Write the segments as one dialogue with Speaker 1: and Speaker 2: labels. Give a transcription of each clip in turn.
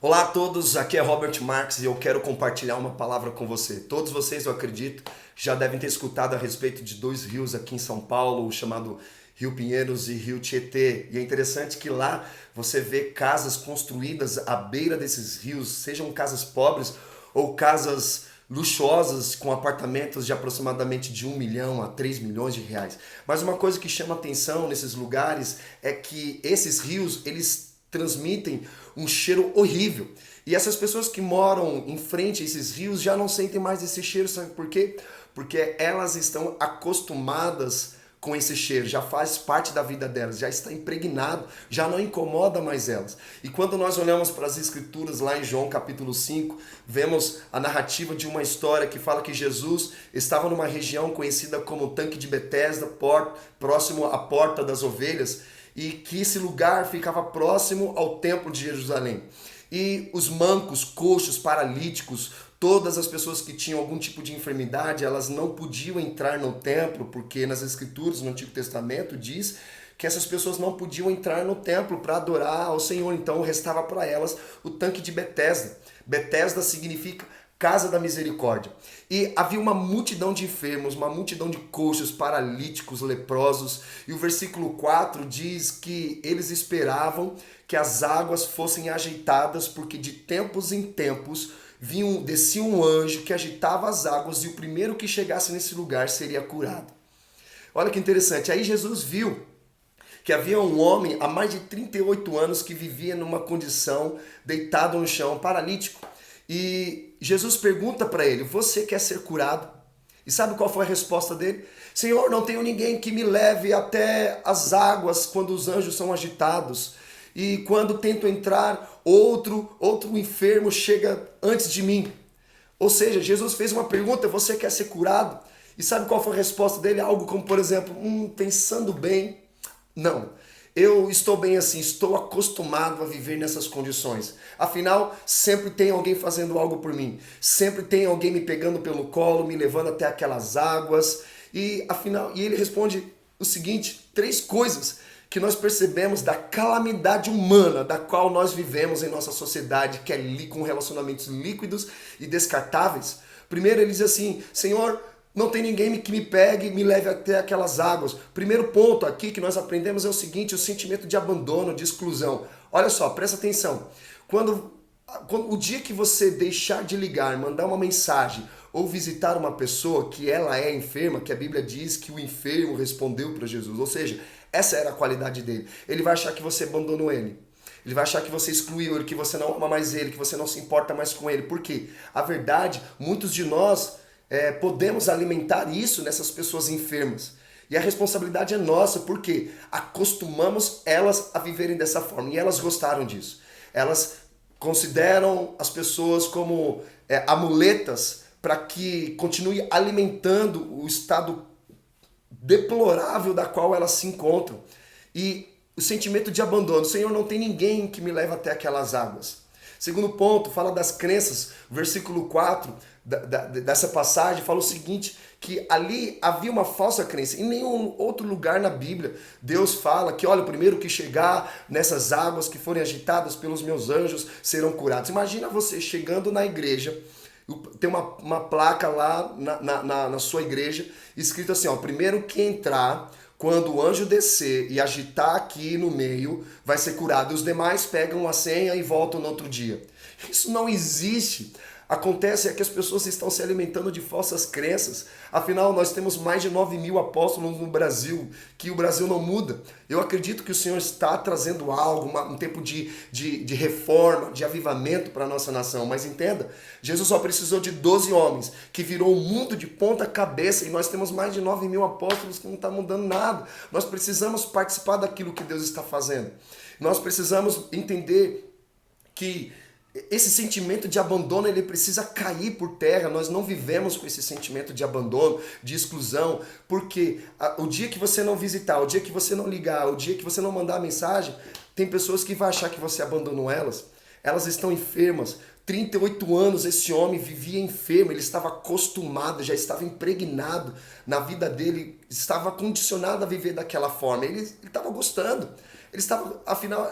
Speaker 1: Olá a todos, aqui é Robert Marques e eu quero compartilhar uma palavra com você. Todos vocês, eu acredito, já devem ter escutado a respeito de dois rios aqui em São Paulo, o chamado Rio Pinheiros e Rio Tietê. E é interessante que lá você vê casas construídas à beira desses rios, sejam casas pobres ou casas luxuosas com apartamentos de aproximadamente de 1 milhão a 3 milhões de reais. Mas uma coisa que chama atenção nesses lugares é que esses rios, eles transmitem um cheiro horrível. E essas pessoas que moram em frente a esses rios já não sentem mais esse cheiro, sabe por quê? Porque elas estão acostumadas com esse cheiro, já faz parte da vida delas, já está impregnado, já não incomoda mais elas. E quando nós olhamos para as escrituras lá em João capítulo 5, vemos a narrativa de uma história que fala que Jesus estava numa região conhecida como Tanque de Betesda, próximo à Porta das Ovelhas, e que esse lugar ficava próximo ao templo de Jerusalém. E os mancos, coxos, paralíticos, todas as pessoas que tinham algum tipo de enfermidade, elas não podiam entrar no templo, porque nas escrituras, no Antigo Testamento, diz que essas pessoas não podiam entrar no templo para adorar ao Senhor. Então restava para elas o tanque de Betesda. Betesda significa Casa da Misericórdia. E havia uma multidão de enfermos, uma multidão de coxos, paralíticos, leprosos. E o versículo 4 diz que eles esperavam que as águas fossem ajeitadas, porque de tempos em tempos descia um anjo que agitava as águas e o primeiro que chegasse nesse lugar seria curado. Olha que interessante. Aí Jesus viu que havia um homem há mais de 38 anos que vivia numa condição deitado no chão, paralítico. E Jesus pergunta para ele: você quer ser curado? E sabe qual foi a resposta dele? Senhor, não tenho ninguém que me leve até as águas quando os anjos são agitados. E quando tento entrar, outro enfermo chega antes de mim. Ou seja, Jesus fez uma pergunta: você quer ser curado? E sabe qual foi a resposta dele? Algo como, por exemplo, pensando bem, não. Eu estou bem assim, estou acostumado a viver nessas condições. Afinal, sempre tem alguém fazendo algo por mim. Sempre tem alguém me pegando pelo colo, me levando até aquelas águas. E ele responde o seguinte: 3 coisas que nós percebemos da calamidade humana da qual nós vivemos em nossa sociedade, que é com relacionamentos líquidos e descartáveis. Primeiro, ele diz assim: Senhor, não tem ninguém que me pegue e me leve até aquelas águas. Primeiro ponto aqui que nós aprendemos é o seguinte: o sentimento de abandono, de exclusão. Olha só, presta atenção. Quando o dia que você deixar de ligar, mandar uma mensagem ou visitar uma pessoa que ela é enferma, que a Bíblia diz que o enfermo respondeu para Jesus, ou seja, essa era a qualidade dele. Ele vai achar que você abandonou ele. Ele vai achar que você excluiu ele, que você não ama mais ele, que você não se importa mais com ele. Por quê? A verdade, muitos de nós podemos alimentar isso nessas pessoas enfermas. E a responsabilidade é nossa, porque acostumamos elas a viverem dessa forma. E elas gostaram disso. Elas consideram as pessoas como amuletas para que continue alimentando o estado deplorável da qual elas se encontram. E o sentimento de abandono. Senhor, não tem ninguém que me leve até aquelas águas. Segundo ponto, fala das crenças. Versículo 4 dessa passagem fala o seguinte, que ali havia uma falsa crença. Em nenhum outro lugar na Bíblia Deus fala que, olha, o primeiro que chegar nessas águas que forem agitadas pelos meus anjos serão curados. Imagina você chegando na igreja, tem uma placa lá na sua igreja, escrito assim, ó: primeiro que entrar, quando o anjo descer e agitar aqui no meio, vai ser curado. E os demais pegam a senha e voltam no outro dia. Isso não existe. Acontece que as pessoas estão se alimentando de falsas crenças. Afinal, nós temos mais de 9 mil apóstolos no Brasil, que o Brasil não muda. Eu acredito que o Senhor está trazendo algo, um tempo de reforma, de avivamento para a nossa nação. Mas entenda, Jesus só precisou de 12 homens, que virou o mundo de ponta cabeça, e nós temos mais de 9 mil apóstolos que não está mudando nada. Nós precisamos participar daquilo que Deus está fazendo. Nós precisamos entender que esse sentimento de abandono, ele precisa cair por terra. Nós não vivemos com esse sentimento de abandono, de exclusão, porque o dia que você não visitar, o dia que você não ligar, o dia que você não mandar mensagem, tem pessoas que vão achar que você abandonou elas. Elas estão enfermas. 38 anos esse homem vivia enfermo, ele estava acostumado, já estava impregnado na vida dele, estava condicionado a viver daquela forma. Ele estava gostando. Ele estava, afinal,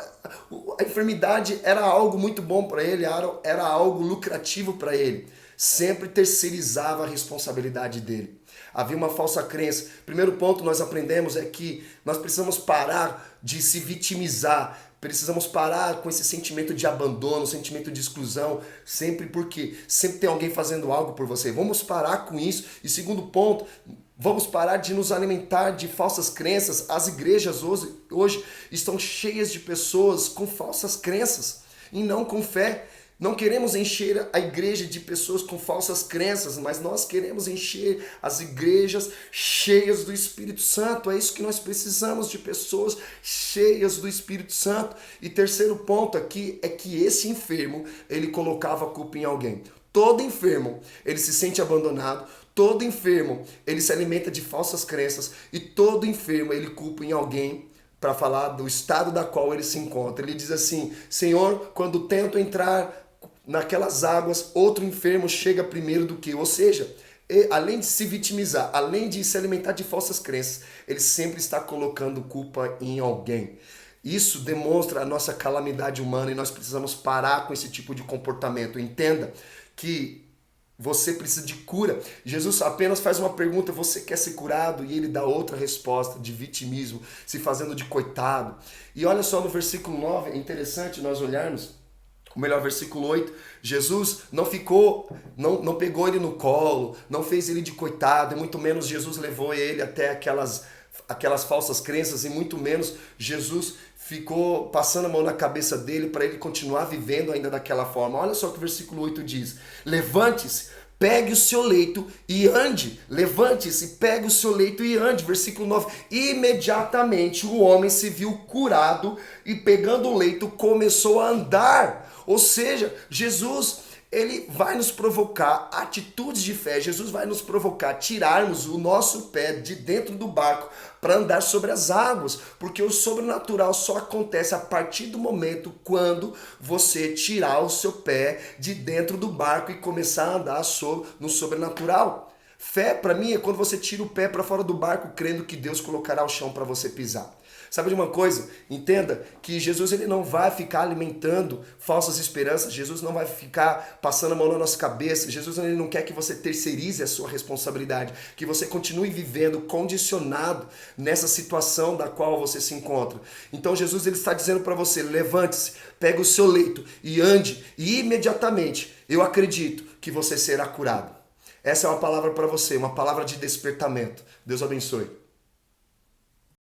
Speaker 1: a enfermidade era algo muito bom para ele, era algo lucrativo para ele. Sempre terceirizava a responsabilidade dele. Havia uma falsa crença. Primeiro ponto que nós aprendemos é que nós precisamos parar de se vitimizar. Precisamos parar com esse sentimento de abandono, sentimento de exclusão, sempre porque sempre tem alguém fazendo algo por você. Vamos parar com isso. E segundo ponto, vamos parar de nos alimentar de falsas crenças. As igrejas hoje estão cheias de pessoas com falsas crenças e não com fé. Não queremos encher a igreja de pessoas com falsas crenças, mas nós queremos encher as igrejas cheias do Espírito Santo. É isso que nós precisamos, de pessoas cheias do Espírito Santo. E terceiro ponto aqui é que esse enfermo, ele colocava a culpa em alguém. Todo enfermo, ele se sente abandonado. Todo enfermo, ele se alimenta de falsas crenças. E todo enfermo, ele culpa em alguém para falar do estado da qual ele se encontra. Ele diz assim: Senhor, quando tento entrar naquelas águas, outro enfermo chega primeiro do que eu. Ou seja, além de se vitimizar, além de se alimentar de falsas crenças, ele sempre está colocando culpa em alguém. Isso demonstra a nossa calamidade humana e nós precisamos parar com esse tipo de comportamento. Entenda que você precisa de cura. Jesus apenas faz uma pergunta: você quer ser curado? E ele dá outra resposta de vitimismo, se fazendo de coitado. E olha só no versículo 9, é interessante nós olharmos. O melhor, versículo 8, Jesus não pegou ele no colo, não fez ele de coitado, e muito menos Jesus levou ele até aquelas falsas crenças, e muito menos Jesus ficou passando a mão na cabeça dele para ele continuar vivendo ainda daquela forma. Olha só o que o versículo 8 diz: levante-se, pegue o seu leito e ande. Levante-se, pegue o seu leito e ande. Versículo 9. Imediatamente o homem se viu curado e, pegando o leito, começou a andar. Ou seja, Jesus, ele vai nos provocar atitudes de fé. Jesus vai nos provocar tirarmos o nosso pé de dentro do barco para andar sobre as águas, porque o sobrenatural só acontece a partir do momento quando você tirar o seu pé de dentro do barco e começar a andar no sobrenatural. Fé, para mim, é quando você tira o pé para fora do barco, crendo que Deus colocará o chão para você pisar. Sabe de uma coisa? Entenda que Jesus, ele não vai ficar alimentando falsas esperanças. Jesus não vai ficar passando a mão na nossa cabeça. Jesus, ele não quer que você terceirize a sua responsabilidade, que você continue vivendo condicionado nessa situação da qual você se encontra. Então Jesus, ele está dizendo para você: levante-se, pegue o seu leito e ande, e imediatamente eu acredito que você será curado. Essa é uma palavra para você, uma palavra de despertamento. Deus abençoe.